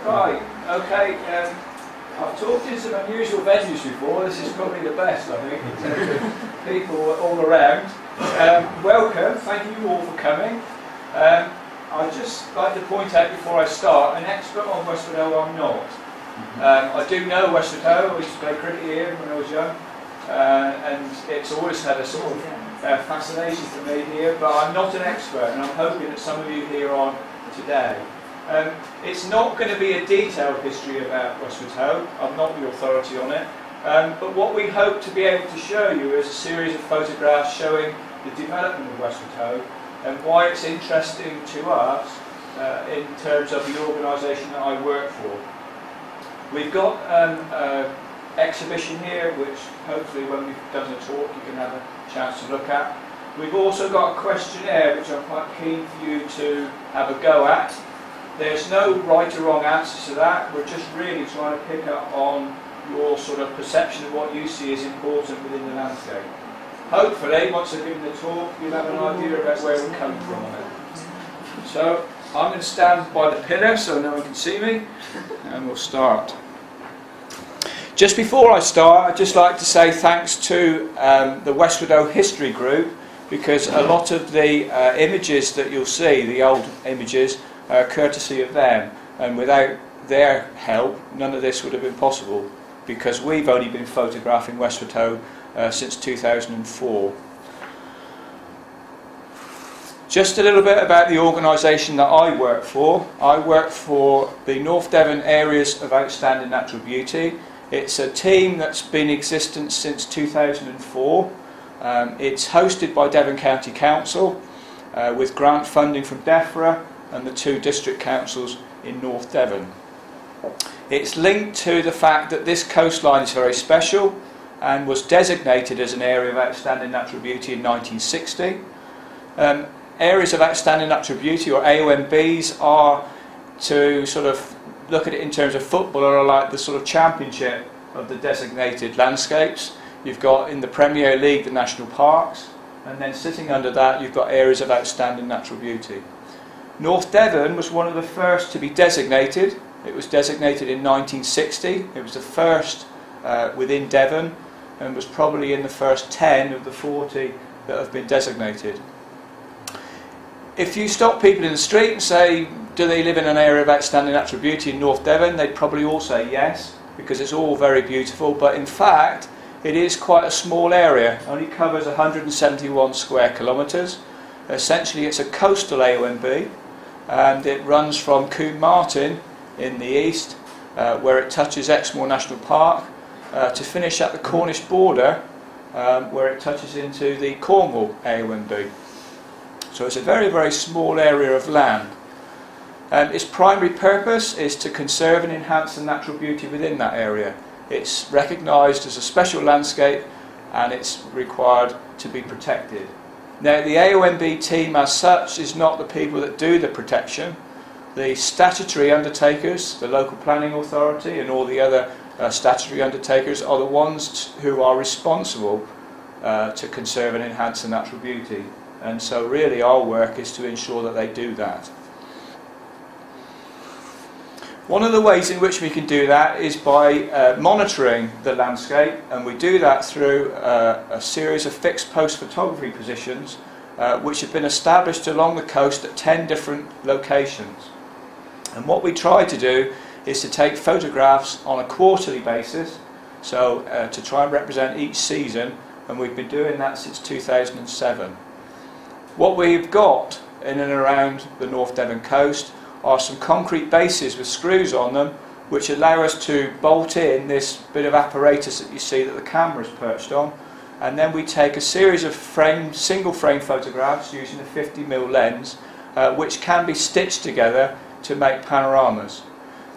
Right, okay, I've talked in some unusual venues before. This is probably the best, I think, in terms of people all around. Welcome, thank you all for coming. I'd just like to point out before I start, an expert on Westward I'm not. I do know Westward I used to play cricket here when I was young, and it's always had a sort of fascination for me here, but I'm not an expert, and I'm hoping that some of you here are today. It's not going to be a detailed history about Westward I'm not the authority on it, but what we hope to be able to show you is a series of photographs showing the development of Westward and why it's interesting to us in terms of the organisation that I work for. We've got an exhibition here which hopefully when we've done the talk you can have a chance to look at. We've also got a questionnaire which I'm quite keen for you to have a go at. There's no right or wrong answers to that. We're just really trying to pick up on your sort of perception of what you see as important within the landscape. Hopefully, once I've given the talk, you'll have an idea about where we're coming from on it. So, I'm going to stand by the pillar so no one can see me, and we'll start. Just before I start, I'd just like to say thanks to the Westward History Group, because a lot of the images that you'll see, the old images, courtesy of them, and without their help none of this would have been possible, because we've only been photographing Westward since 2004. Just a little bit about the organisation that I work for. I work for the North Devon Areas of Outstanding Natural Beauty. It's a team that's been in existence since 2004. It's hosted by Devon County Council with grant funding from DEFRA and the 2 district councils in North Devon. It's linked to the fact that this coastline is very special and was designated as an area of outstanding natural beauty in 1960. Areas of outstanding natural beauty, or AONBs, are, to sort of look at it in terms of football, are like the sort of championship of the designated landscapes. You've got in the Premier League the national parks, and then sitting under that you've got areas of outstanding natural beauty. North Devon was one of the first to be designated. It was designated in 1960. It was the first within Devon, and was probably in the first 10 of the 40 that have been designated. If you stop people in the street and say, do they live in an area of outstanding natural beauty in North Devon, they'd probably all say yes, because it's all very beautiful, but in fact it is quite a small area. It only covers 171 square kilometres. Essentially it's a coastal AONB, and it runs from Combe Martin in the east, where it touches Exmoor National Park, to finish at the Cornish border, where it touches into the Cornwall AONB. So it's a very, very small area of land. Its primary purpose is to conserve and enhance the natural beauty within that area. It's recognised as a special landscape, and it's required to be protected. Now, the AONB team as such is not the people that do the protection. The statutory undertakers, the local planning authority and all the other statutory undertakers, are the ones who are responsible to conserve and enhance the natural beauty. And so really our work is to ensure that they do that. One of the ways in which we can do that is by monitoring the landscape, and we do that through a series of fixed post photography positions which have been established along the coast at 10 different locations. And what we try to do is to take photographs on a quarterly basis, so to try and represent each season, and we've been doing that since 2007. What we've got in and around the North Devon coast are some concrete bases with screws on them, which allow us to bolt in this bit of apparatus that you see that the camera is perched on, and then we take a series of single frame photographs using a 50mm lens, which can be stitched together to make panoramas.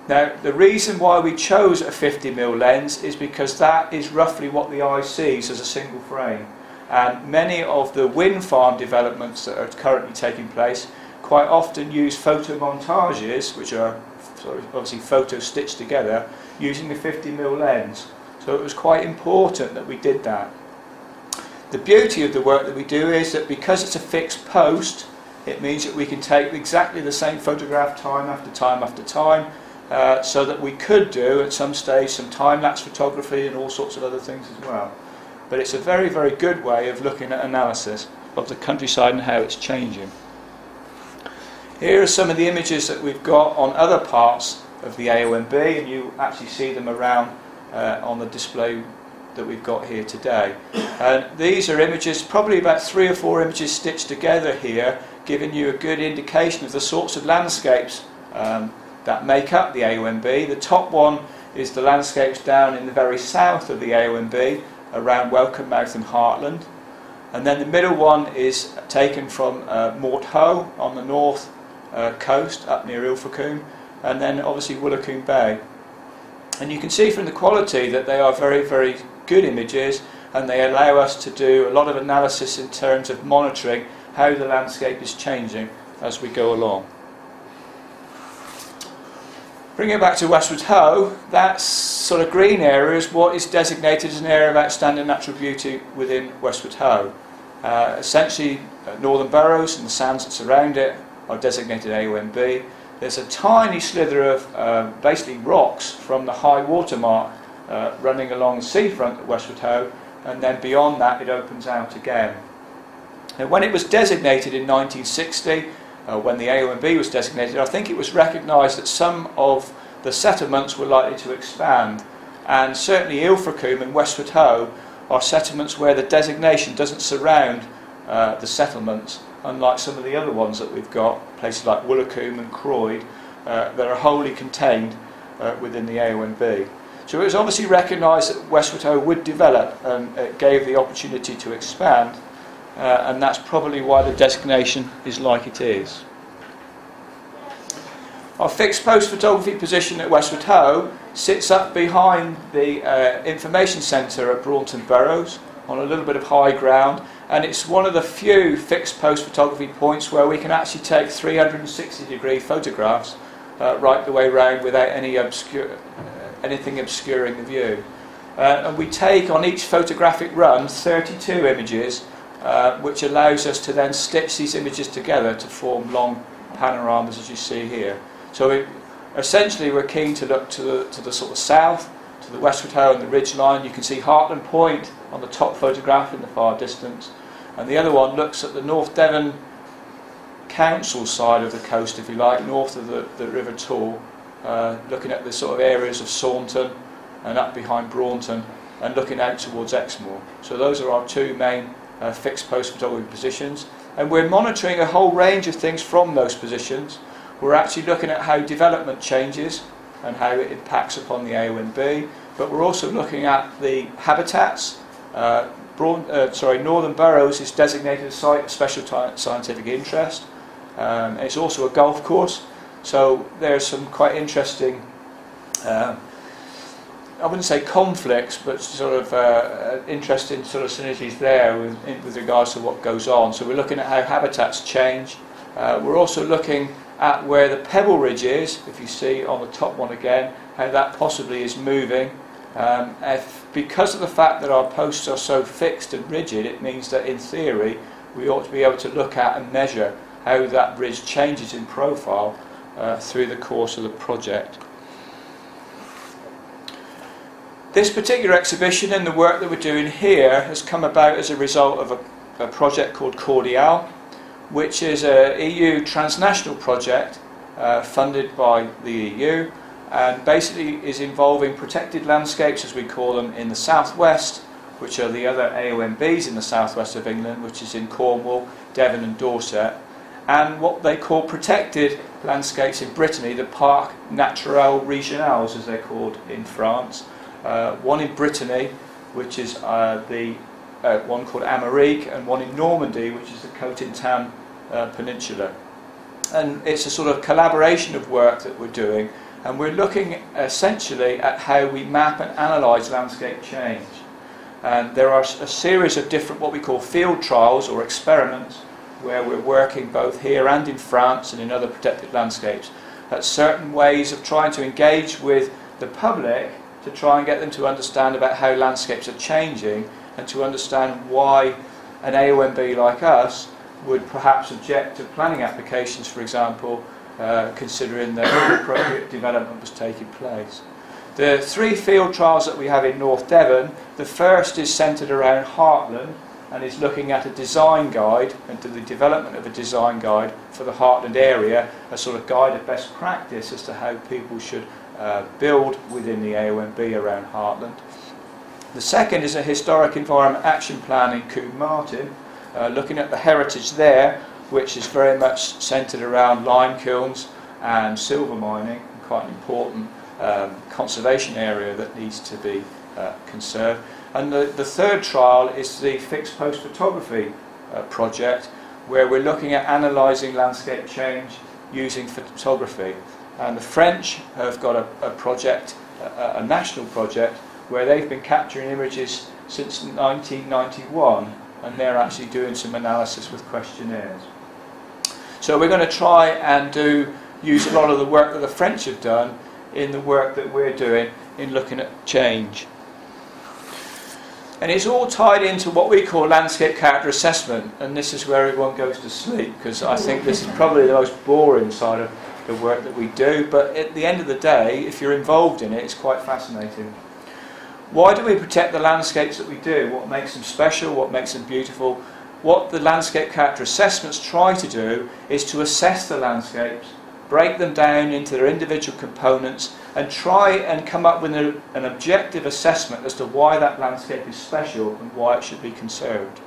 Now, the reason why we chose a 50mm lens is because that is roughly what the eye sees as a single frame. And many of the wind farm developments that are currently taking place quite often use photo montages, which are obviously photos stitched together, using the 50mm lens. So it was quite important that we did that. The beauty of the work that we do is that because it's a fixed post, It means that we can take exactly the same photograph time after time after time, so that we could do at some stage some time-lapse photography and all sorts of other things as well. But it's a very, very good way of looking at analysis of the countryside and how it's changing. Here are some of the images that we've got on other parts of the AONB, and you actually see them around on the display that we've got here today. And these are images, probably about 3 or 4 images stitched together here, giving you a good indication of the sorts of landscapes that make up the AONB. The top one is the landscapes down in the very south of the AONB, around Welcome Mouth and Hartland. And then the middle one is taken from Mort Ho on the north coast, up near Ilfracombe, and then obviously Woolacombe Bay. And you can see from the quality that they are very, very good images, and they allow us to do a lot of analysis in terms of monitoring how the landscape is changing as we go along. Bringing it back to Westward Ho, that sort of green area is what is designated as an area of outstanding natural beauty within Westward Ho. Essentially, Northern Burrows and the sands that surround it are designated AONB. There's a tiny slither of basically rocks from the high water mark running along the seafront at Westward Ho, and then beyond that it opens out again. Now, when it was designated in 1960, when the AONB was designated, I think it was recognised that some of the settlements were likely to expand, and certainly Ilfracombe and Westward Ho are settlements where the designation doesn't surround the settlements, unlike some of the other ones that we've got, places like Woolacombe and Croyd, that are wholly contained within the AONB. So it was obviously recognised that Westward Ho would develop, and it gave the opportunity to expand, and that's probably why the designation is like it is. Our fixed post photography position at Westward Ho sits up behind the information centre at Braunton Burrows, on a little bit of high ground, and it's one of the few fixed post photography points where we can actually take 360-degree photographs right the way round without anything obscuring the view. And we take on each photographic run 32 images, which allows us to then stitch these images together to form long panoramas, as you see here. So essentially we're keen to look to the sort of south, to the Westward Ho and the ridge line. You can see Hartland Point on the top photograph in the far distance, and the other one looks at the North Devon Council side of the coast, if you like, north of the River Tor, looking at the sort of areas of Saunton and up behind Braunton, and looking out towards Exmoor. So those are our two main fixed post photography positions, and we're monitoring a whole range of things from those positions. We're actually looking at how development changes and how it impacts upon the AONB, but we're also looking at the habitats. Northern Burrows is designated a site of special scientific interest. It's also a golf course, so there's some quite interesting, I wouldn't say conflicts, but sort of interesting sort of synergies there with regards to what goes on. So we're looking at how habitats change. We're also looking at where the pebble ridge is, if you see on the top one again, how that possibly is moving. Because of the fact that our posts are so fixed and rigid, it means that in theory we ought to be able to look at and measure how that ridge changes in profile through the course of the project. This particular exhibition and the work that we're doing here has come about as a result of a project called Cordial, which is an EU transnational project funded by the EU, and basically is involving protected landscapes, as we call them, in the southwest, which are the other AONBs in the southwest of England, which is in Cornwall, Devon and Dorset, and what they call protected landscapes in Brittany, the Parcs Naturels Régionaux, as they're called in France. One in Brittany, which is the one called Amérique, and one in Normandy, which is the Cotentin Peninsula. And it's a sort of collaboration of work that we're doing, and we're looking essentially at how we map and analyse landscape change. And there are a series of different what we call field trials or experiments, where we're working both here and in France and in other protected landscapes at certain ways of trying to engage with the public to try and get them to understand about how landscapes are changing, and to understand why an AONB like us would perhaps object to planning applications, for example, considering that inappropriate development was taking place. The 3 field trials that we have in North Devon, the first is centred around Heartland and is looking at a design guide and to the development of a design guide for the Heartland area, a sort of guide of best practice as to how people should build within the AONB around Heartland. The second is a historic environment action plan in Combe Martin, looking at the heritage there, which is very much centred around lime kilns and silver mining, quite an important conservation area that needs to be conserved. And the third trial is the fixed post photography project, where we're looking at analysing landscape change using photography. And the French have got a project, a national project, where they've been capturing images since 1991, and they're actually doing some analysis with questionnaires. So we're going to try and use a lot of the work that the French have done in the work that we're doing in looking at change. And it's all tied into what we call landscape character assessment, and this is where everyone goes to sleep, because I think this is probably the most boring side of the work that we do, but at the end of the day, if you're involved in it, it's quite fascinating. Why do we protect the landscapes that we do? What makes them special? What makes them beautiful? What the landscape character assessments try to do is to assess the landscapes, break them down into their individual components, and try and come up with an objective assessment as to why that landscape is special and why it should be conserved.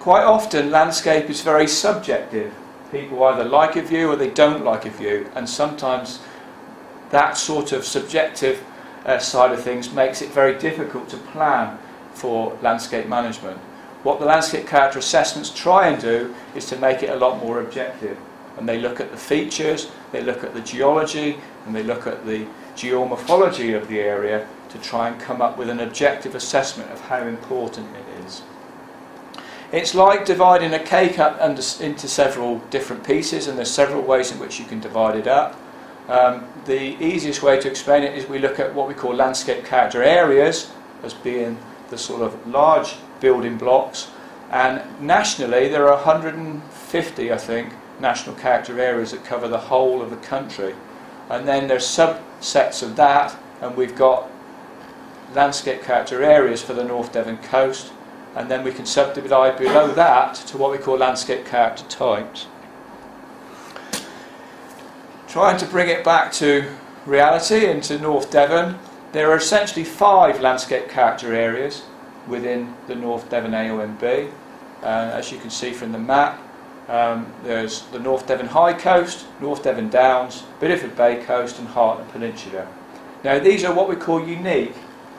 Quite often, landscape is very subjective. People either like a view or they don't like a view, and sometimes that sort of subjective side of things makes it very difficult to plan for landscape management. What the landscape character assessments try and do is to make it a lot more objective, and they look at the features, they look at the geology, and they look at the geomorphology of the area to try and come up with an objective assessment of how important it is. It's like dividing a cake up into several different pieces, and there's several ways in which you can divide it up. The easiest way to explain it is we look at what we call landscape character areas as being the sort of large building blocks, and nationally there are 150, I think, national character areas that cover the whole of the country, and then there's subsets of that, and we've got landscape character areas for the North Devon coast, and then we can subdivide below that to what we call landscape character types. Trying to bring it back to reality into North Devon, there are essentially 5 landscape character areas within the North Devon AONB. As you can see from the map, there's the North Devon High Coast, North Devon Downs, Bideford Bay Coast and Heartland Peninsula. Now these are what we call unique.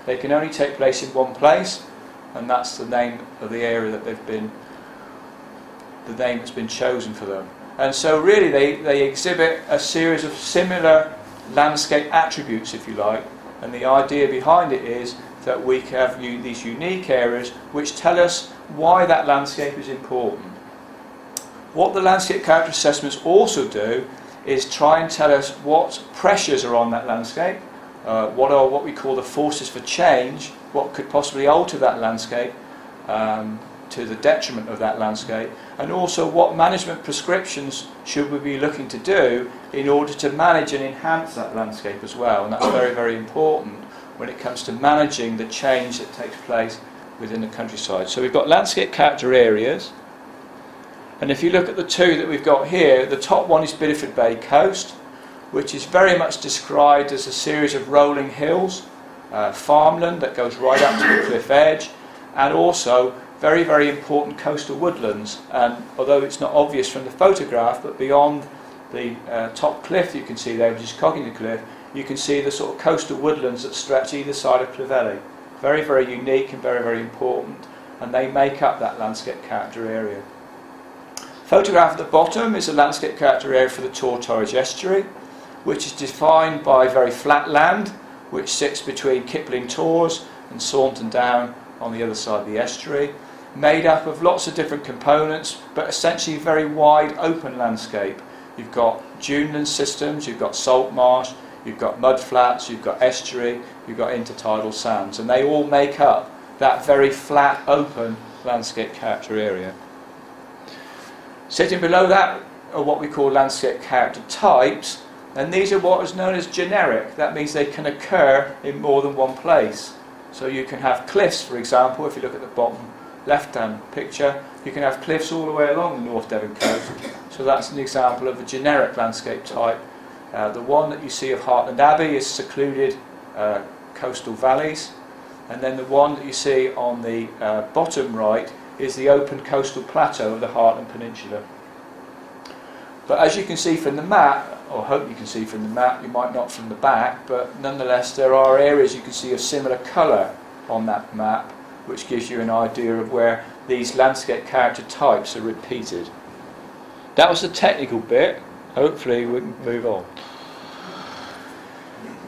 They can only take place in one place, and that's the name of the area that they've been, the name that's been chosen for them. And so really they exhibit a series of similar landscape attributes, if you like, and the idea behind it is that we have these unique areas which tell us why that landscape is important. What the landscape character assessments also do is try and tell us what pressures are on that landscape, what are what we call the forces for change, what could possibly alter that landscape to the detriment of that landscape, and also what management prescriptions should we be looking to do in order to manage and enhance that landscape as well. And that's very, very important when it comes to managing the change that takes place within the countryside. So we've got landscape character areas, and if you look at the 2 that we've got here, the top one is Bideford Bay Coast, which is very much described as a series of rolling hills, farmland that goes right up to the cliff edge, and also very, very important coastal woodlands. And although it's not obvious from the photograph, but beyond the top cliff you can see there, just cogging the cliff, you can see the sort of coastal woodlands that stretch either side of Clovelly. Very, very unique and very, very important, and they make up that landscape character area. Photograph at the bottom is a landscape character area for the Tortoise Estuary, which is defined by very flat land, which sits between Kipling Tors and Saunton Down on the other side of the estuary, made up of lots of different components, but essentially very wide open landscape. You've got duneland systems, you've got salt marsh, you've got mud flats, you've got estuary, you've got intertidal sands, and they all make up that very flat open landscape character area. Sitting below that are what we call landscape character types, and these are what is known as generic. That means they can occur in more than one place. So you can have cliffs, for example, if you look at the bottom left-hand picture, you can have cliffs all the way along the North Devon coast. So that's an example of a generic landscape type. The one that you see of Hartland Abbey is secluded coastal valleys, and then the one that you see on the bottom right is the open coastal plateau of the Heartland Peninsula. But as you can see from the map, or hope you can see from the map, you might not from the back, but nonetheless there are areas you can see of similar colour on that map, which gives you an idea of where these landscape character types are repeated. That was the technical bit. Hopefully we can move on.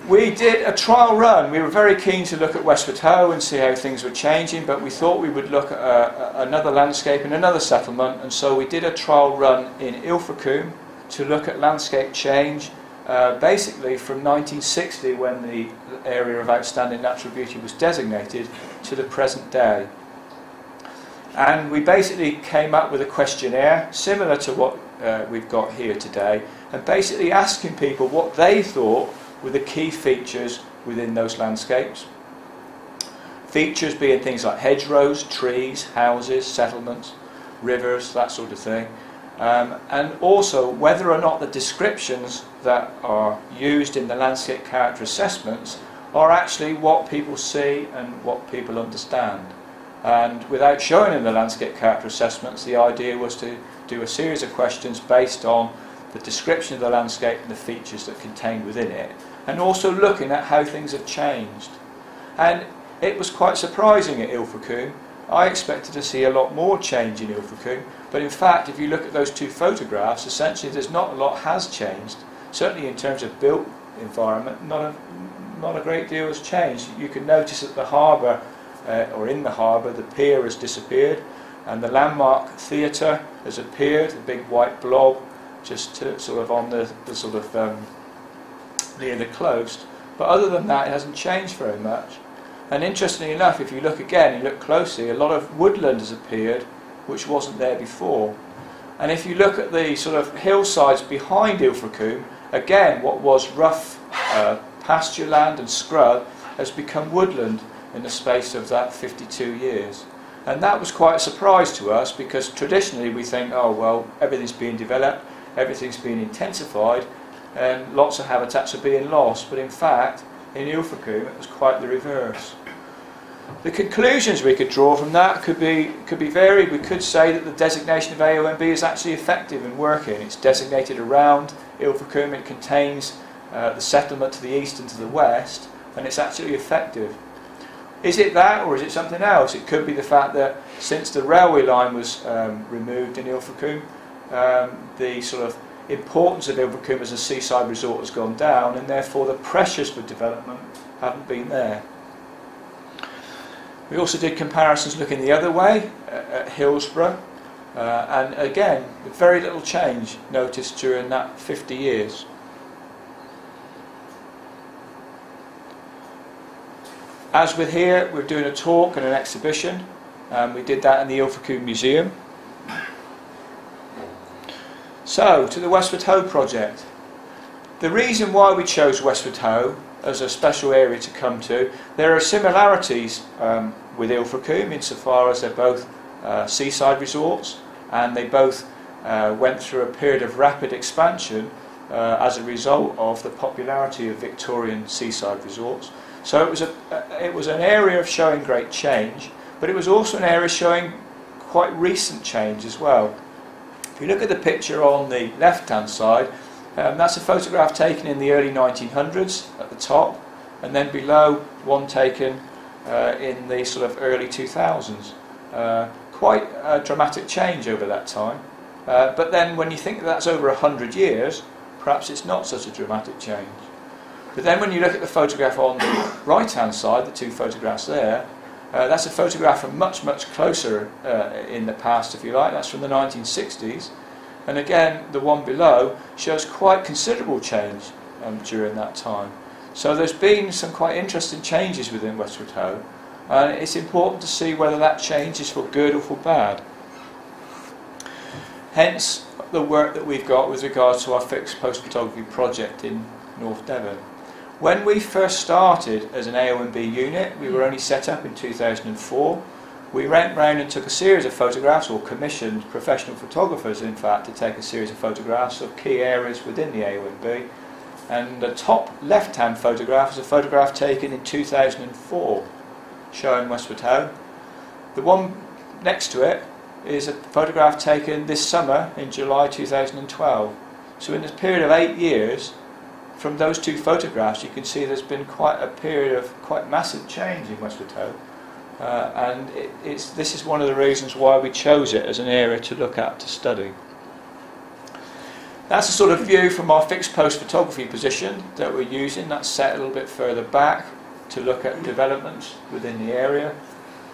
We did a trial run. We were very keen to look at Westward Ho and see how things were changing, but we thought we would look at another landscape in another settlement, and so we did a trial run in Ilfracombe to look at landscape change, basically from 1960, when the area of outstanding natural beauty was designated, to the present day. And we basically came up with a questionnaire similar to what we've got here today, and basically asking people what they thought were the key features within those landscapes. Features being things like hedgerows, trees, houses, settlements, rivers, that sort of thing. And also whether or not the descriptions that are used in the landscape character assessments are actually what people see and what people understand. And without showing them the landscape character assessments, the idea was to do a series of questions based on the description of the landscape and the features that contained within it, and also looking at how things have changed. And it was quite surprising at Ilfracombe. I expected to see a lot more change in Ilfracombe, but in fact if you look at those two photographs, essentially there's not a lot has changed. Certainly in terms of built environment, not a great deal has changed. You can notice that the harbour, or in the harbour, the pier has disappeared, and the landmark theatre has appeared, a big white blob just sort of on the sort of near the coast. But other than that, it hasn't changed very much. And interestingly enough, if you look again, you look closely, a lot of woodland has appeared, which wasn't there before. And if you look at the sort of hillsides behind Ilfracombe, again, what was rough pasture land and scrub has become woodland in the space of that 52 years. And that was quite a surprise to us, because traditionally we think, oh well, everything's being developed, everything's being intensified, and lots of habitats are being lost. But in fact, in Ilfracombe it was quite the reverse. The conclusions we could draw from that could be varied. We could say that the designation of AONB is actually effective and working. It's designated around Ilfracombe, it contains the settlement to the east and to the west, and it's actually effective. Is it that, or is it something else? It could be the fact that since the railway line was removed in Ilfracombe, the sort of importance of Ilfracombe as a seaside resort has gone down, and therefore the pressures for development haven't been there. We also did comparisons looking the other way at Hillsborough, and again, very little change noticed during that 50 years. As with here, we're doing a talk and an exhibition. We did that in the Ilfracombe Museum. So, to the Westward Ho project. The reason why we chose Westward Ho as a special area to come to, there are similarities with Ilfracombe insofar as they're both seaside resorts, and they both went through a period of rapid expansion as a result of the popularity of Victorian seaside resorts. So it was an area of showing great change, but it was also an area showing quite recent change as well. If you look at the picture on the left-hand side, that's a photograph taken in the early 1900s at the top, and then below one taken in the sort of early 2000s. Quite a dramatic change over that time. But then when you think that's over 100 years, perhaps it's not such a dramatic change. But then when you look at the photograph on the right-hand side, the two photographs there, that's a photograph from much, much closer in the past, if you like. That's from the 1960s. And again, the one below shows quite considerable change during that time. So there's been some quite interesting changes within Westward Ho, and it's important to see whether that change is for good or for bad. hence the work that we've got with regards to our fixed post photography project in North Devon. When we first started as an AONB unit, we were only set up in 2004. We went round and took a series of photographs, or commissioned professional photographers in fact to take a series of photographs of key areas within the AONB. And the top left-hand photograph is a photograph taken in 2004 showing Westward Ho. The one next to it is a photograph taken this summer in July 2012. So in this period of 8 years, from those two photographs you can see there's been quite a period of quite massive change in Westward Ho. And this is one of the reasons why we chose it as an area to look at, to study. That's a sort of view from our fixed post photography position that we're using. That's set a little bit further back to look at developments within the area,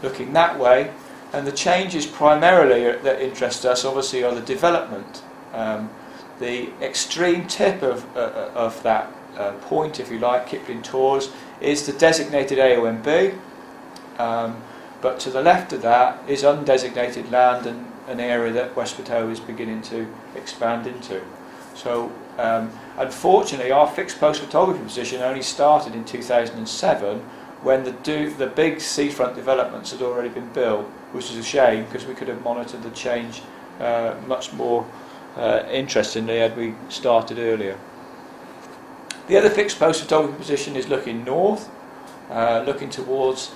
looking that way. And the changes primarily that interest us obviously are the development. The extreme tip of that point, if you like, Kipling Tors, is the designated AONB. But to the left of that is undesignated land and an area that Westward Ho is beginning to expand into. So unfortunately our fixed post photography position only started in 2007 when the big seafront developments had already been built, which is a shame because we could have monitored the change much more interestingly had we started earlier. The other fixed post photography position is looking north, looking towards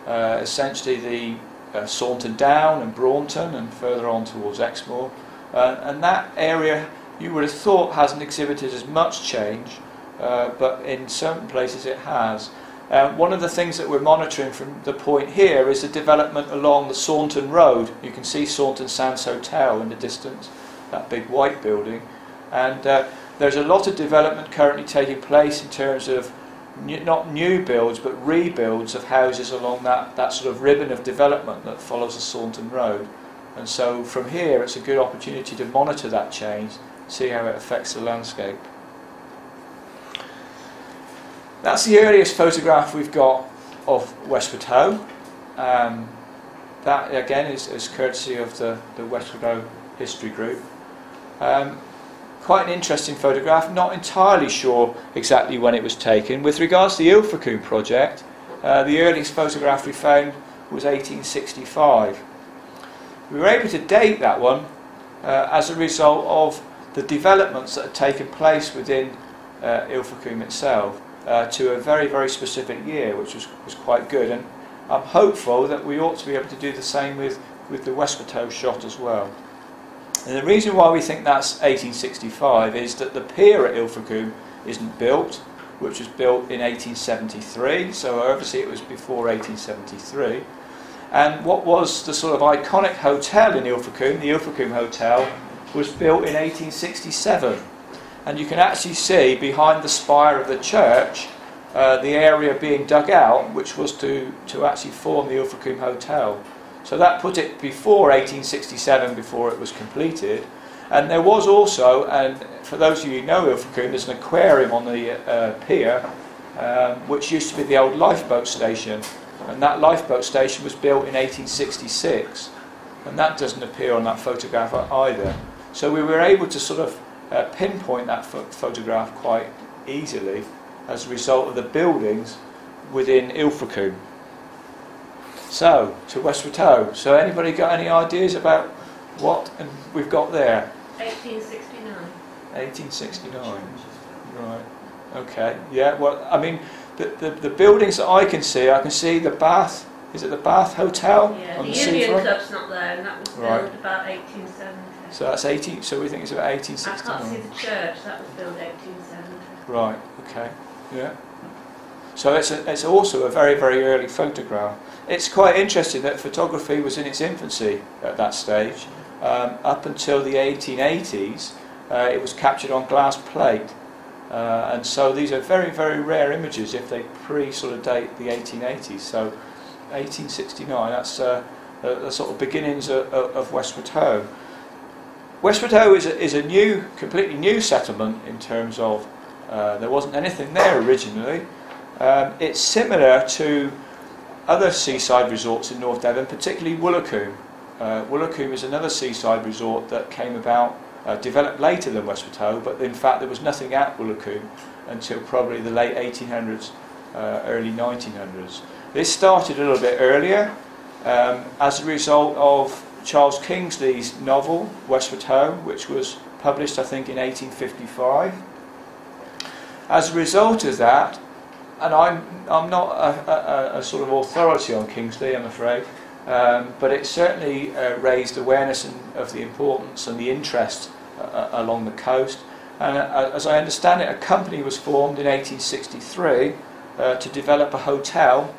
essentially the Saunton Down and Braunton and further on towards Exmoor, and that area you would have thought hasn't exhibited as much change, but in certain places it has. One of the things that we're monitoring from the point here is the development along the Saunton Road. You can see Saunton Sands Hotel in the distance, that big white building, and there's a lot of development currently taking place in terms of not new builds but rebuilds of houses along that sort of ribbon of development that follows the Saunton Road. And so from here it's a good opportunity to monitor that change, see how it affects the landscape. That's the earliest photograph we've got of Westward Ho. That again is courtesy of the Westward Ho History Group. Quite an interesting photograph, not entirely sure exactly when it was taken. With regards to the Ilfracombe project, the earliest photograph we found was 1865. We were able to date that one as a result of the developments that had taken place within Ilfracombe itself to a very, very specific year, which was quite good. And I'm hopeful that we ought to be able to do the same with the Westward Ho shot as well. And the reason why we think that's 1865 is that the pier at Ilfracombe isn't built, which was built in 1873, so obviously it was before 1873. And what was the sort of iconic hotel in Ilfracombe, the Ilfracombe Hotel, was built in 1867. And you can actually see behind the spire of the church the area being dug out, which was to actually form the Ilfracombe Hotel. So that put it before 1867, before it was completed. And there was also, and for those of you who know Ilfracombe, there's an aquarium on the pier, which used to be the old lifeboat station. And that lifeboat station was built in 1866. And that doesn't appear on that photograph either. So we were able to sort of pinpoint that photograph quite easily as a result of the buildings within Ilfracombe. So, to Westward Ho. So anybody got any ideas about what we've got there? 1869. 1869. Right. Okay. Yeah. Well, I mean, the buildings that I can see the Bath. Is it the Bath Hotel? Yeah. On The the Union seafront? Club's not there, and that was built Right. about 1870. So that's 18. So we think it's about I can't 1869. see the church. That was built 1870. Right. Okay. Yeah. So it's also a very, very early photograph. It's quite interesting that photography was in its infancy at that stage. Up until the 1880s, it was captured on glass plate. And so these are very, very rare images if they sort of date the 1880s. So 1869, that's the sort of beginnings of Westward Ho. Westward Ho is a completely new settlement in terms of there wasn't anything there originally. It's similar to other seaside resorts in North Devon, particularly Woolacombe. Woolacombe is another seaside resort that came about, developed later than Westward Ho, but in fact there was nothing at Woolacombe until probably the late 1800s, early 1900s. This started a little bit earlier as a result of Charles Kingsley's novel Westward Ho, which was published I think in 1855. As a result of that, and I'm not a sort of authority on Kingsley, I'm afraid, but it certainly raised awareness of the importance and the interest along the coast. And as I understand it, a company was formed in 1863 to develop a hotel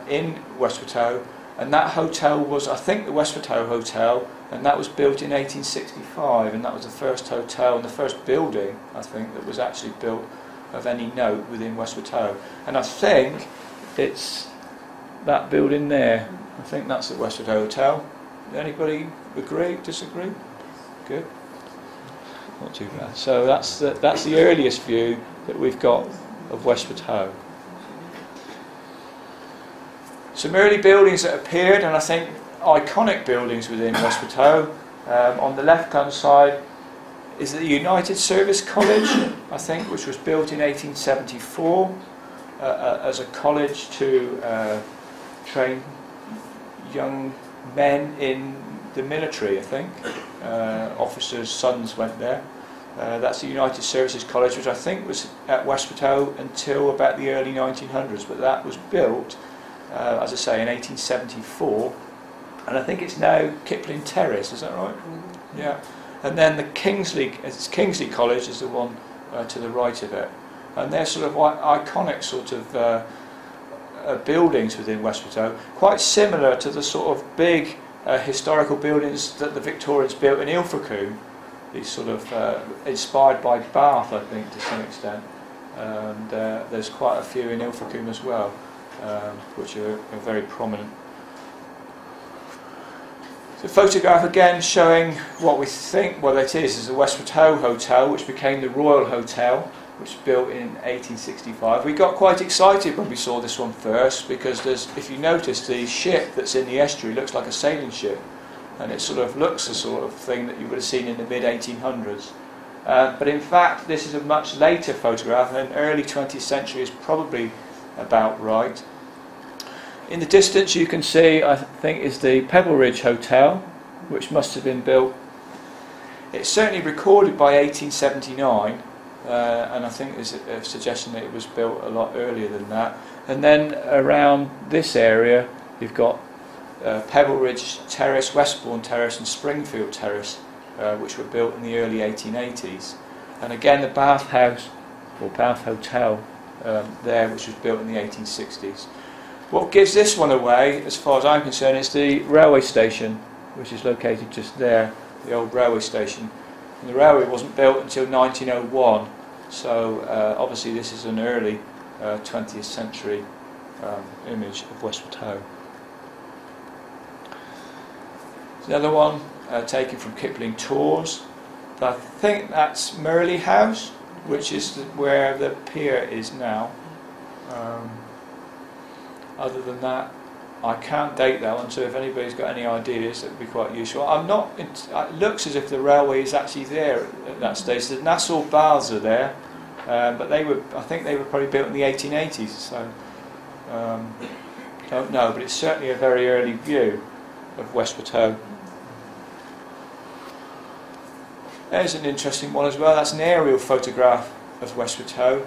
in Westward Ho, and that hotel was, I think, the Westward Ho Hotel, and that was built in 1865, and that was the first hotel and the first building, I think, that was actually built of any note within Westward Ho. And I think it's that building there. I think that's the Westward Ho Hotel. Anybody agree, disagree? Good. Not too bad. So that's the earliest view that we've got of Westward Ho. Some early buildings that appeared, and I think iconic buildings within Westward Ho. On the left-hand side is the United Service College, I think, which was built in 1874 as a college to train young men in the military, I think. Officers' sons went there. That's the United Services College, which I think was at Westward Ho until about the early 1900s, but that was built, as I say, in 1874, and I think it's now Kipling Terrace, is that right? Mm-hmm. Yeah. And then the Kingsley College is the one to the right of it, and they're sort of iconic sort of buildings within Westward Ho, quite similar to the sort of big historical buildings that the Victorians built in Ilfracombe. These sort of inspired by Bath, I think, to some extent, and there's quite a few in Ilfracombe as well, which are very prominent. The photograph again showing what we think, well, it is the Westward Ho Hotel, which became the Royal Hotel, which was built in 1865. We got quite excited when we saw this one first, because if you notice, the ship that's in the estuary looks like a sailing ship, and it sort of looks the sort of thing that you would have seen in the mid-1800s. But in fact, this is a much later photograph, and early 20th century is probably about right. In the distance you can see, I think, is the Pebble Ridge Hotel, which must have been built, it's certainly recorded by 1879, and I think there's a suggestion that it was built a lot earlier than that. And then around this area you've got Pebble Ridge Terrace, Westbourne Terrace and Springfield Terrace, which were built in the early 1880s. And again the Bath House, or Bath Hotel, there, which was built in the 1860s. What gives this one away, as far as I'm concerned, is the railway station, which is located just there, the old railway station. And the railway wasn't built until 1901, so obviously this is an early 20th century image of Westward Ho. Another one taken from Kipling Tours. I think that's Merley House, which is where the pier is now. Other than that, I can't date that one, so if anybody's got any ideas, that would be quite useful. It looks as if the railway is actually there at that stage. The Nassau Baths are there, but I think they were probably built in the 1880s, so don't know, but it's certainly a very early view of Westward Ho. There's an interesting one as well. That's an aerial photograph of Westward Ho,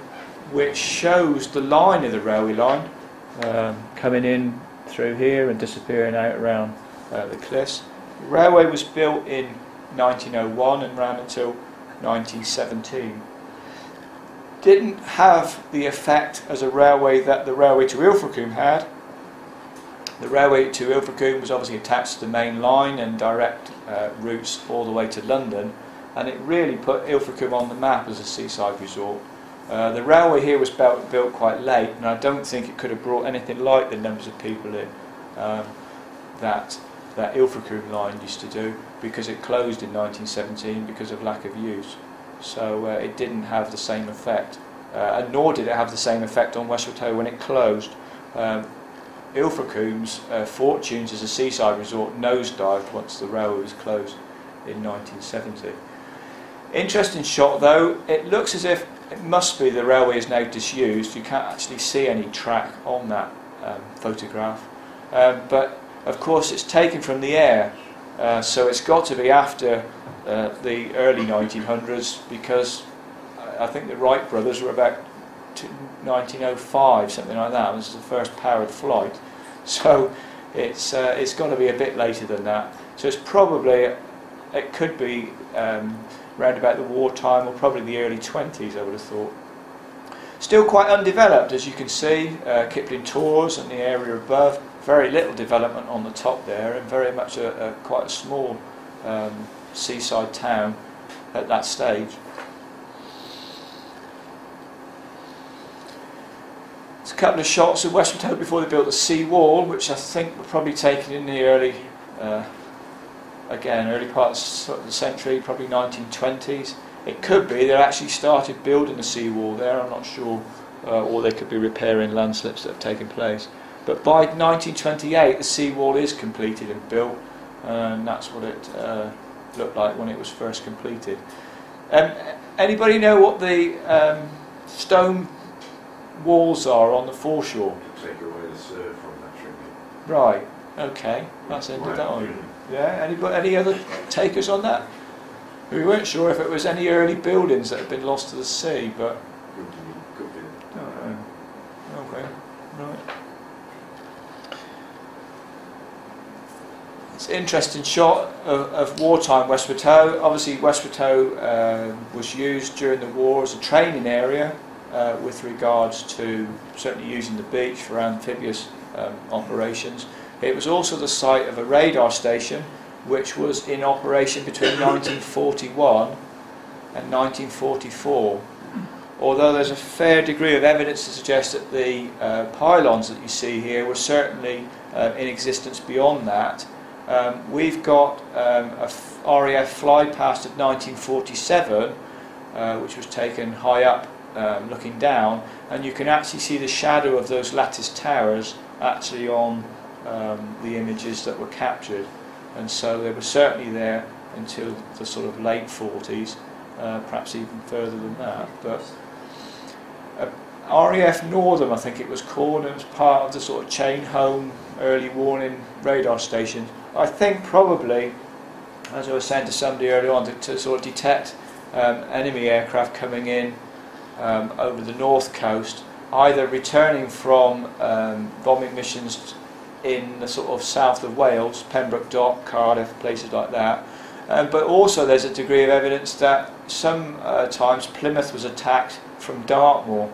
which shows the line of the railway line coming in through here and disappearing out around the cliffs. The railway was built in 1901 and ran until 1917. Didn't have the effect as a railway that the railway to Ilfracombe had. The railway to Ilfracombe was obviously attached to the main line and direct routes all the way to London, and it really put Ilfracombe on the map as a seaside resort. The railway here was built quite late, and I don't think it could have brought anything like the numbers of people in that Ilfracombe line used to do, because it closed in 1917 because of lack of use. So it didn't have the same effect, and nor did it have the same effect on Westward Ho when it closed. Ilfracombe's fortunes as a seaside resort nosedived once the railway was closed in 1970. Interesting shot though, it looks as if it must be the railway is now disused. You can't actually see any track on that photograph, but of course it's taken from the air, so it's got to be after the early 1900s, because I think the Wright brothers were about 1905, something like that. This is the first powered flight, so it's got to be a bit later than that. So it's probably, it could be round about the wartime, or probably the early 20s, I would have thought. Still quite undeveloped, as you can see. Kipling Tors and the area above, very little development on the top there, and very much quite a small seaside town at that stage. There's a couple of shots of Westward Ho before they built the sea wall, which I think were probably taken in the early part of the century, probably 1920s. It could be they actually started building the sea wall there, I'm not sure, or they could be repairing landslips that have taken place. But by 1928 the sea wall is completed and built, and that's what it looked like when it was first completed. Anybody know what the stone walls are on the foreshore? Take away the surf from that shrinking. Right, okay, that's ended that on. Yeah, any other takers on that? We weren't sure if it was any early buildings that had been lost to the sea, but... Could be. Okay, right. It's an interesting shot of wartime Westward Ho. Obviously Westward Ho was used during the war as a training area with regards to certainly using the beach for amphibious operations. It was also the site of a radar station which was in operation between 1941 and 1944. Although there's a fair degree of evidence to suggest that the pylons that you see here were certainly in existence beyond that. We've got a RAF fly past of 1947, which was taken high up looking down, and you can actually see the shadow of those lattice towers actually on the images that were captured, and so they were certainly there until the sort of late 40s, perhaps even further than that. But RAF Northern, I think it was called, and it was part of the sort of chain home early warning radar station. I think probably, as I was saying to somebody earlier on, to sort of detect enemy aircraft coming in over the north coast, either returning from bombing missions in the sort of south of Wales, Pembroke Dock, Cardiff, places like that. But also there's a degree of evidence that sometimes Plymouth was attacked from Dartmoor.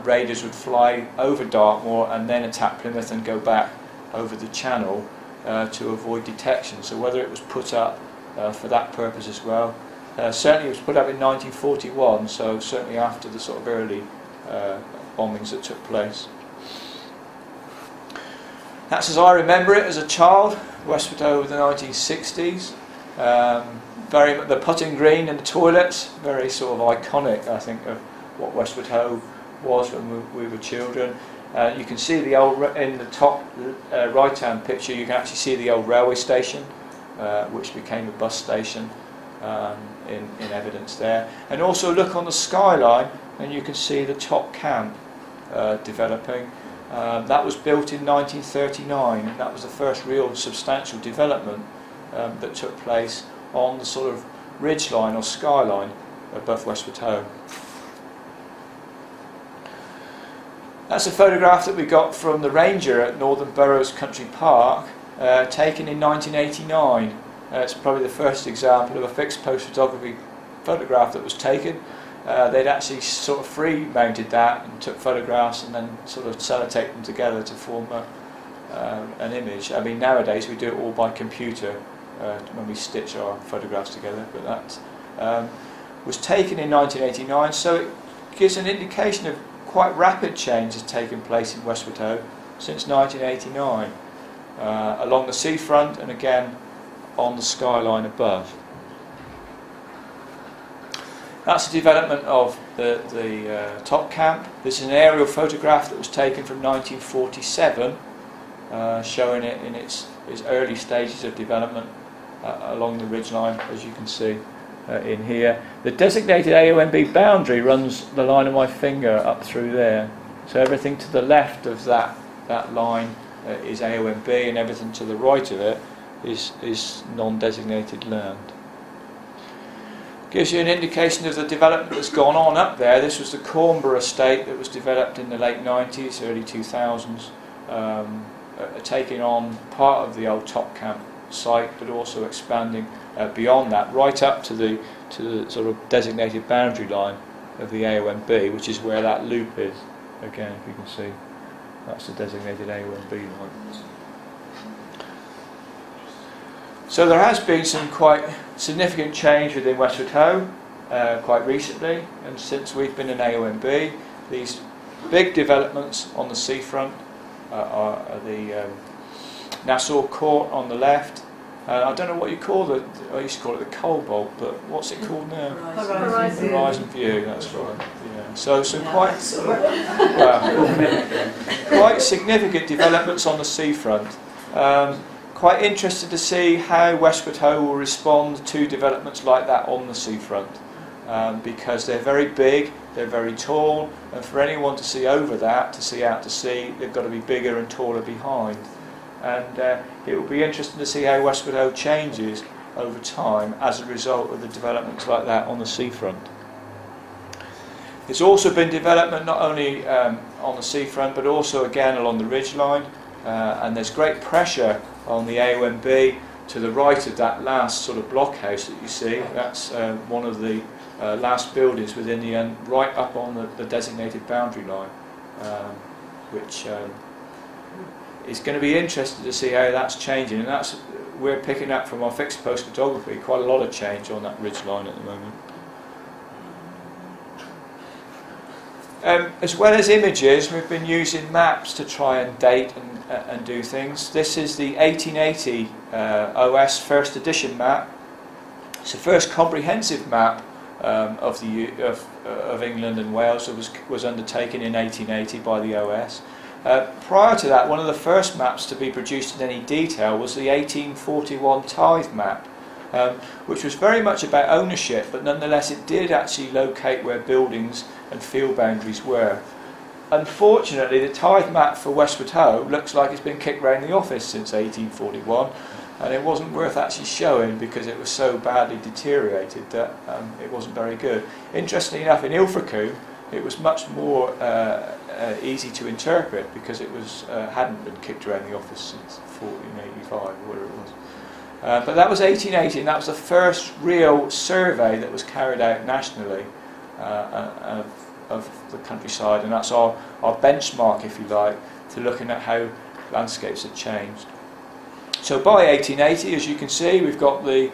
Raiders would fly over Dartmoor and then attack Plymouth and go back over the channel to avoid detection. So whether it was put up for that purpose as well. Certainly it was put up in 1941, so certainly after the sort of early bombings that took place. That's as I remember it as a child, Westward Ho of the 1960s. Very the putting green and the toilets, very sort of iconic, I think, of what Westward Ho was when we were children. You can see the old, in the top right-hand picture, you can actually see the old railway station, which became a bus station, in evidence there. And also look on the skyline, and you can see the top camp developing. That was built in 1939, and that was the first real substantial development that took place on the sort of ridgeline or skyline above Westward Ho. That's a photograph that we got from the ranger at Northern Burrows Country Park, taken in 1989. It's probably the first example of a fixed post photography photograph that was taken. They'd actually sort of free mounted that and took photographs and then sort of sellotaped them together to form an image. I mean, nowadays we do it all by computer when we stitch our photographs together, but that was taken in 1989, so it gives an indication of quite rapid change has taken place in Westward Ho since 1989, along the seafront and again on the skyline above. That's the development of the top camp. This is an aerial photograph that was taken from 1947 showing it in its early stages of development along the ridgeline, as you can see in here. The designated AONB boundary runs the line of my finger up through there. So everything to the left of that line is AONB, and everything to the right of it is non-designated land. Gives you an indication of the development that's gone on up there. This was the Cornborough estate that was developed in the late 90s, early 2000s, taking on part of the old Top Camp site, but also expanding beyond that, right up to the sort of designated boundary line of the AONB, which is where that loop is. Again, if you can see, that's the designated AONB line. So there has been some quite significant change within Westward Ho quite recently, and since we've been in AONB, these big developments on the seafront are the Nassau Court on the left. I don't know what you call it. I used to call it the Cobalt, but what's it called now? Horizon View. That's right. Yeah. So some quite quite significant developments on the seafront. Quite interested to see how Westward Ho will respond to developments like that on the seafront, because they're very big, they're very tall, and for anyone to see over that, to see out to sea, they've got to be bigger and taller behind. And it will be interesting to see how Westward Ho changes over time as a result of the developments like that on the seafront. There's also been development not only on the seafront, but also again along the ridgeline, and there's great pressure on the AONB to the right of that last sort of blockhouse that you see. That's one of the last buildings within the end, right up on the designated boundary line, which is going to be interesting to see how that's changing, and that's, we're picking up from our fixed post photography quite a lot of change on that ridge line at the moment. As well as images, we've been using maps to try and date and do things. This is the 1880 OS first edition map. It's the first comprehensive map of England and Wales that was undertaken in 1880 by the OS. Prior to that, one of the first maps to be produced in any detail was the 1841 tithe map, which was very much about ownership, but nonetheless it did actually locate where buildings and field boundaries were. Unfortunately, the tithe map for Westward Ho looks like it's been kicked around the office since 1841, and it wasn't worth actually showing because it was so badly deteriorated that it wasn't very good. Interestingly enough, in Ilfracombe it was much more easy to interpret because it was hadn't been kicked around the office since 1485 or whatever it was. But that was 1880, and that was the first real survey that was carried out nationally of the countryside, and that's our benchmark, if you like, to looking at how landscapes had changed. So by 1880, as you can see, we've got the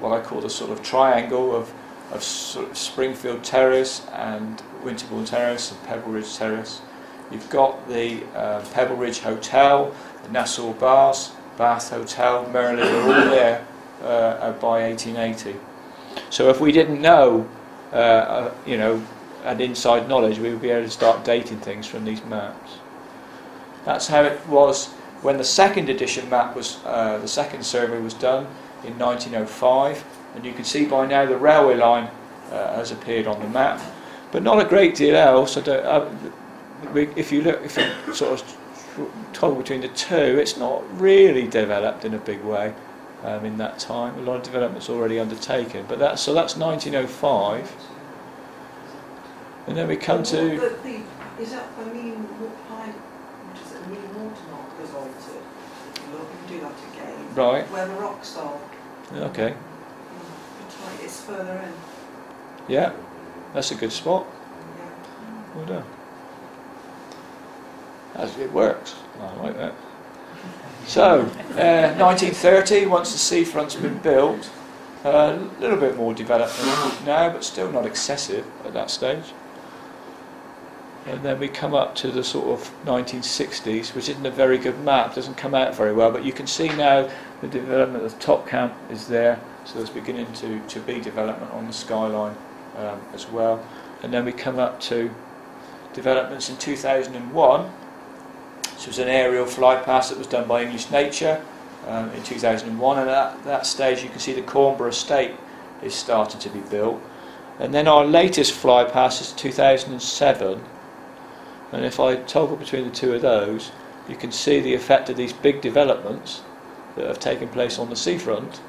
what I call the sort of triangle of sort of Springfield Terrace and Winterbourne Terrace and Pebble Ridge Terrace. You've got the Pebble Ridge Hotel, the Nassau Baths, Bath Hotel, Merlin, are all there by 1880. So if we didn't know, you know, had inside knowledge, we would be able to start dating things from these maps. That's how it was when the second edition map was, the second survey was done in 1905, and you can see by now the railway line has appeared on the map, but not a great deal else. If you sort of toggle between the two, it's not really developed in a big way in that time. A lot of development's already undertaken, but that's 1905, and then we come to. Is that the mean high? What is it? The mean water mark was altered. Look, we do that again. Right. Where the rocks are. Okay. It's further in. Yeah, that's a good spot. Yeah. Well done. It works. I like that. So, 1930, once the seafront's been built, a little bit more development now, but still not excessive at that stage. And then we come up to the sort of 1960s, which isn't a very good map, doesn't come out very well, but you can see now the development of Top Camp is there, so there's beginning to be development on the skyline as well. And then we come up to developments in 2001. This was an aerial flypast that was done by English Nature in 2001, and at that stage you can see the Cornborough estate is starting to be built. And then our latest flypast is 2007, and if I toggle between the two of those, you can see the effect of these big developments that have taken place on the seafront.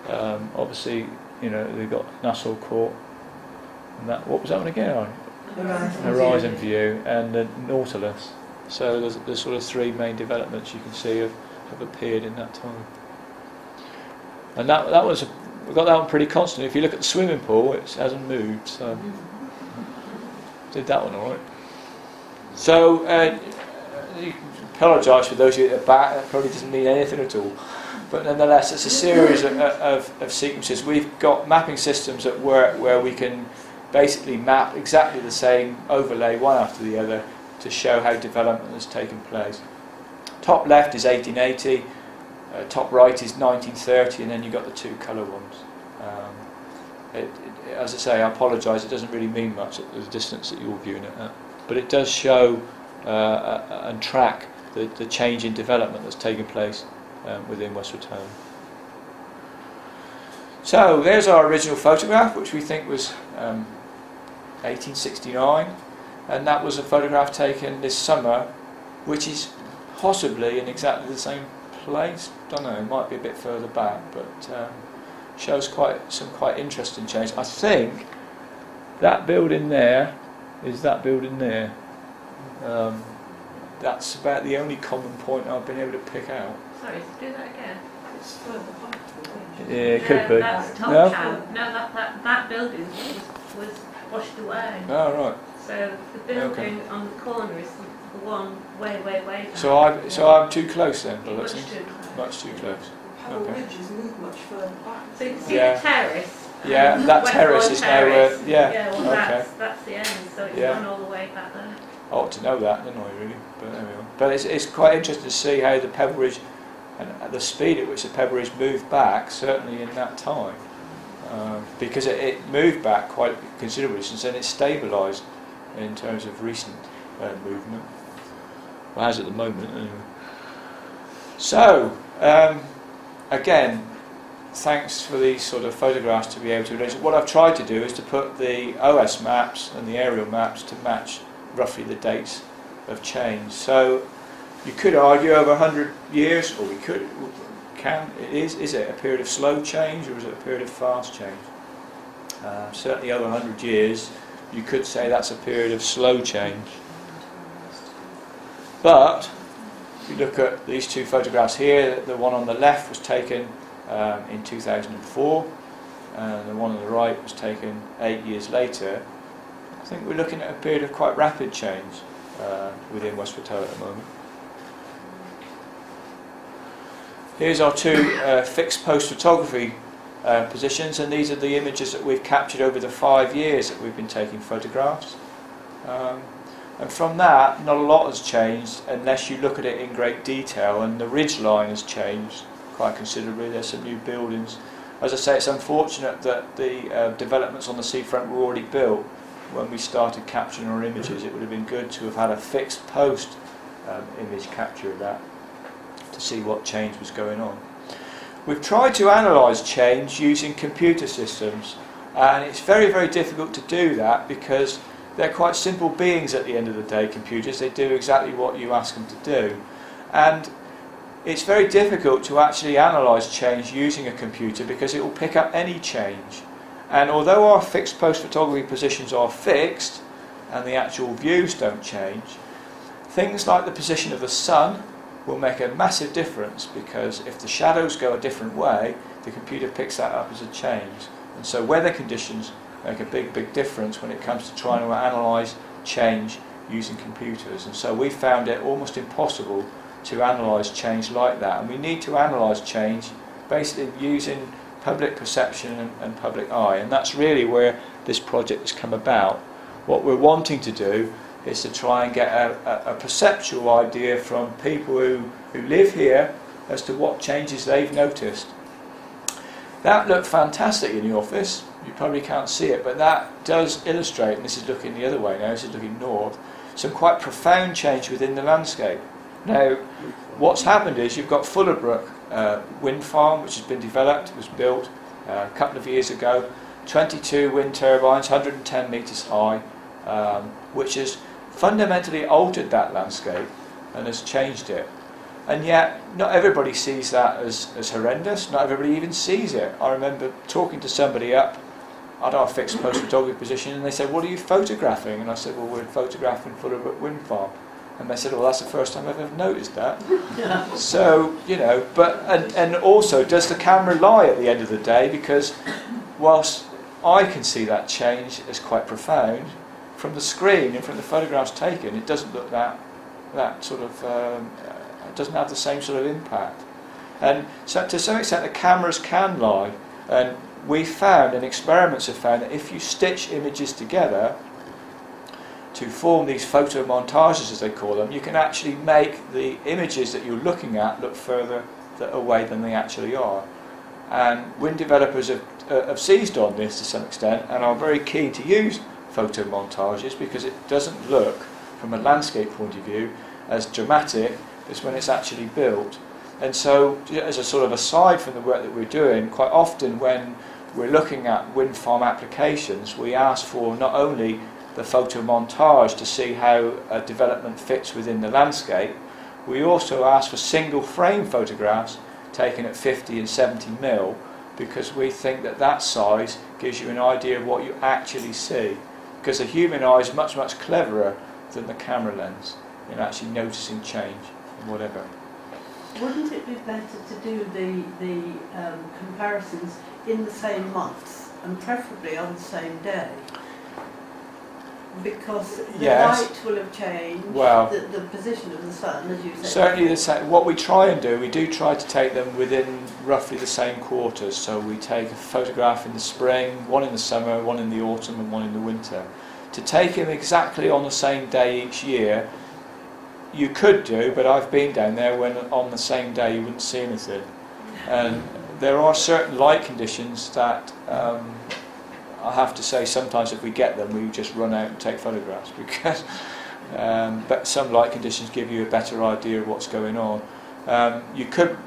Obviously, you know, they've got Nassau Court, and that, what was that one again? Horizon View and the Nautilus. So there's sort of three main developments you can see have appeared in that time. And that was we got that one pretty constant. If you look at the swimming pool, it hasn't moved. So did that one all right. So you apologise for those of you at the back. That probably doesn't mean anything at all. But nonetheless, it's a series of sequences. We've got mapping systems that work where we can basically map exactly the same overlay one after the other to show how development has taken place. Top left is 1880, top right is 1930, and then you've got the two colour ones. As I say, I apologise, it doesn't really mean much at the distance that you're viewing it at. But it does show and track the change in development that's taken place within Westward Town. So there's our original photograph, which we think was 1869, and that was a photograph taken this summer, which is possibly in exactly the same place. Don't know, it might be a bit further back, but shows some quite interesting change. I think that building there is that building there. That's about the only common point I've been able to pick out. Sorry, do that again. It's further back. Yeah, it could be. That's top No? town. No, that building was washed away. Oh right. So the building on the corner is the one way back. So I'm too close then. Much too close. Much too close. Pebble Okay. Ridge has moved much further back. So you can see Yeah. the terrace. Yeah, that Westward terrace is now terrace. yeah. Well, Okay. that's the end. So it's Yeah. gone all the way back there. I ought to know that, don't I, really? But there we are. But it's quite interesting to see how the Pebble Ridge and the speed at which the Pebble Ridge moved back, certainly in that time, because it moved back quite considerably since then. It's stabilised in terms of recent movement, well, as at the moment anyway. So again, thanks for these sort of photographs to be able to arrange. What I've tried to do is to put the OS maps and the aerial maps to match roughly the dates of change. So you could argue over 100 years, or is it a period of slow change or is it a period of fast change? Certainly over 100 years you could say that's a period of slow change. But if you look at these two photographs here, the one on the left was taken in 2004 and the one on the right was taken 8 years later. I think we're looking at a period of quite rapid change within Westward Town at the moment. Here's our two fixed post photography positions, and these are the images that we've captured over the 5 years that we've been taking photographs. And from that, not a lot has changed unless you look at it in great detail, and the ridge line has changed quite considerably. There's some new buildings. As I say, it's unfortunate that the developments on the seafront were already built when we started capturing our images. It would have been good to have had a fixed post image capture of that to see what change was going on. We've tried to analyse change using computer systems, and it's very difficult to do that because they're quite simple beings at the end of the day, computers. They do exactly what you ask them to do, and it's very difficult to actually analyse change using a computer because it will pick up any change. And although our fixed post photography positions are fixed and the actual views don't change, things like the position of the sun will make a massive difference, because if the shadows go a different way, the computer picks that up as a change. And so weather conditions make a big difference when it comes to trying to analyse change using computers. And so we found it almost impossible to analyse change like that. And we need to analyse change basically using public perception and public eye, and that's really where this project has come about. What we're wanting to do is to try and get a perceptual idea from people who live here as to what changes they've noticed. That looked fantastic in the office. You probably can't see it, but that does illustrate, and this is looking the other way now, this is looking north, some quite profound change within the landscape. Now, what's happened is you've got Fullerbrook wind farm, which has been developed, it was built a couple of years ago, 22 wind turbines, 110 metres high, which has fundamentally altered that landscape and has changed it. And yet, not everybody sees that as horrendous, not everybody even sees it. I remember talking to somebody up at our fixed post photography position, and they said, "What are you photographing?" And I said, "Well, we're photographing Fullerbrook wind farm." And they said, "Well, that's the first time I've ever noticed that." So, you know, but and also, does the camera lie at the end of the day? Because whilst I can see that change as quite profound, from the screen and from the photographs taken, it doesn't look that sort of, it doesn't have the same sort of impact. And so to some extent the cameras can lie, and we found, and experiments have found, that if you stitch images together to form these photo montages, as they call them, you can actually make the images that you're looking at look further away than they actually are. And wind developers have seized on this to some extent and are very keen to use photo montages, because it doesn't look, from a landscape point of view, as dramatic as when it's actually built. And so, as a sort of aside from the work that we're doing, quite often when we're looking at wind farm applications, we ask for not only the photo montage to see how a development fits within the landscape, we also ask for single frame photographs taken at 50 and 70 mil, because we think that that size gives you an idea of what you actually see. Because the human eye is much, much cleverer than the camera lens in actually noticing change and whatever. Wouldn't it be better to do the comparisons in the same months, and preferably on the same day? Because the light will have changed, well, the position of the sun, as you said. Certainly the same. What we try and do, we do try to take them within roughly the same quarters. So we take a photograph in the spring, one in the summer, one in the autumn and one in the winter. To take them exactly on the same day each year, you could do, but I've been down there when on the same day you wouldn't see anything. And there are certain light conditions that I have to say sometimes if we get them we just run out and take photographs, because but some light conditions give you a better idea of what's going on. You could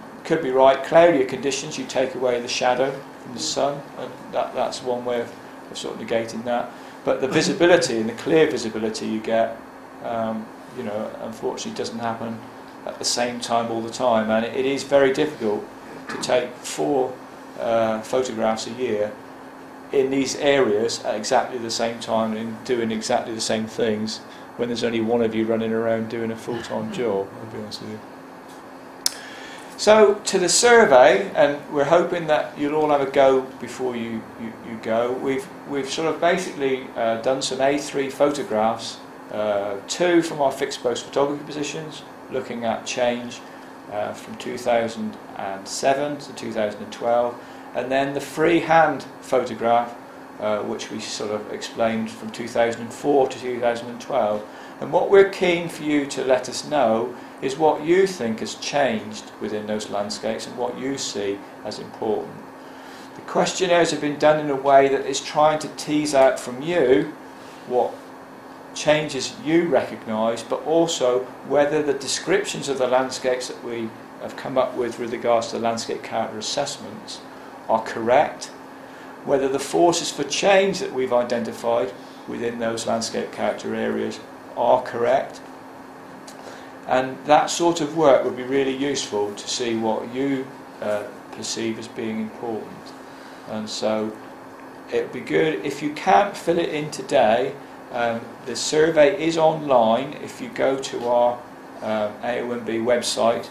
be right, cloudier conditions, you take away the shadow from the sun, and that's one way of sort of negating that. But the visibility and the clear visibility you get, you know, unfortunately doesn't happen at the same time all the time, and it is very difficult to take 4 photographs a year in these areas at exactly the same time and doing exactly the same things when there's only one of you running around doing a full-time job, I'll be honest with you. So to the survey, and we're hoping that you'll all have a go before you go. We've sort of basically done some A3 photographs, 2 from our fixed post photography positions, looking at change from 2007 to 2012, and then the freehand photograph, which we sort of explained from 2004 to 2012. And what we're keen for you to let us know is what you think has changed within those landscapes and what you see as important. The questionnaires have been done in a way that is trying to tease out from you what changes you recognise, but also whether the descriptions of the landscapes that we have come up with regards to landscape character assessments are correct, whether the forces for change that we've identified within those landscape character areas are correct. And that sort of work would be really useful to see what you perceive as being important. And so it would be good if you can't fill it in today. The survey is online. If you go to our AONB website,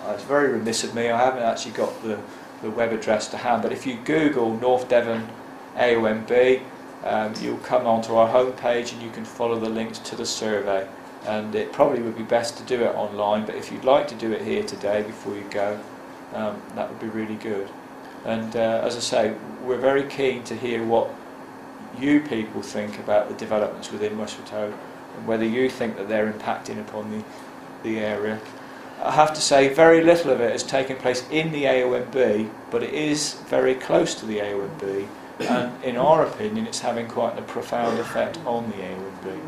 it's very remiss of me, I haven't actually got the web address to hand, but if you Google North Devon AONB, you'll come onto our homepage and you can follow the links to the survey. And it probably would be best to do it online, but if you'd like to do it here today before you go, that would be really good. And as I say, we're very keen to hear what you people think about the developments within Westward and whether you think that they're impacting upon the area. I have to say very little of it has taken place in the AONB, but it is very close to the AONB, and in our opinion it's having quite a profound effect on the AONB.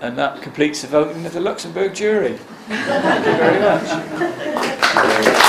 And that completes the voting of the Luxembourg jury. Thank you very much.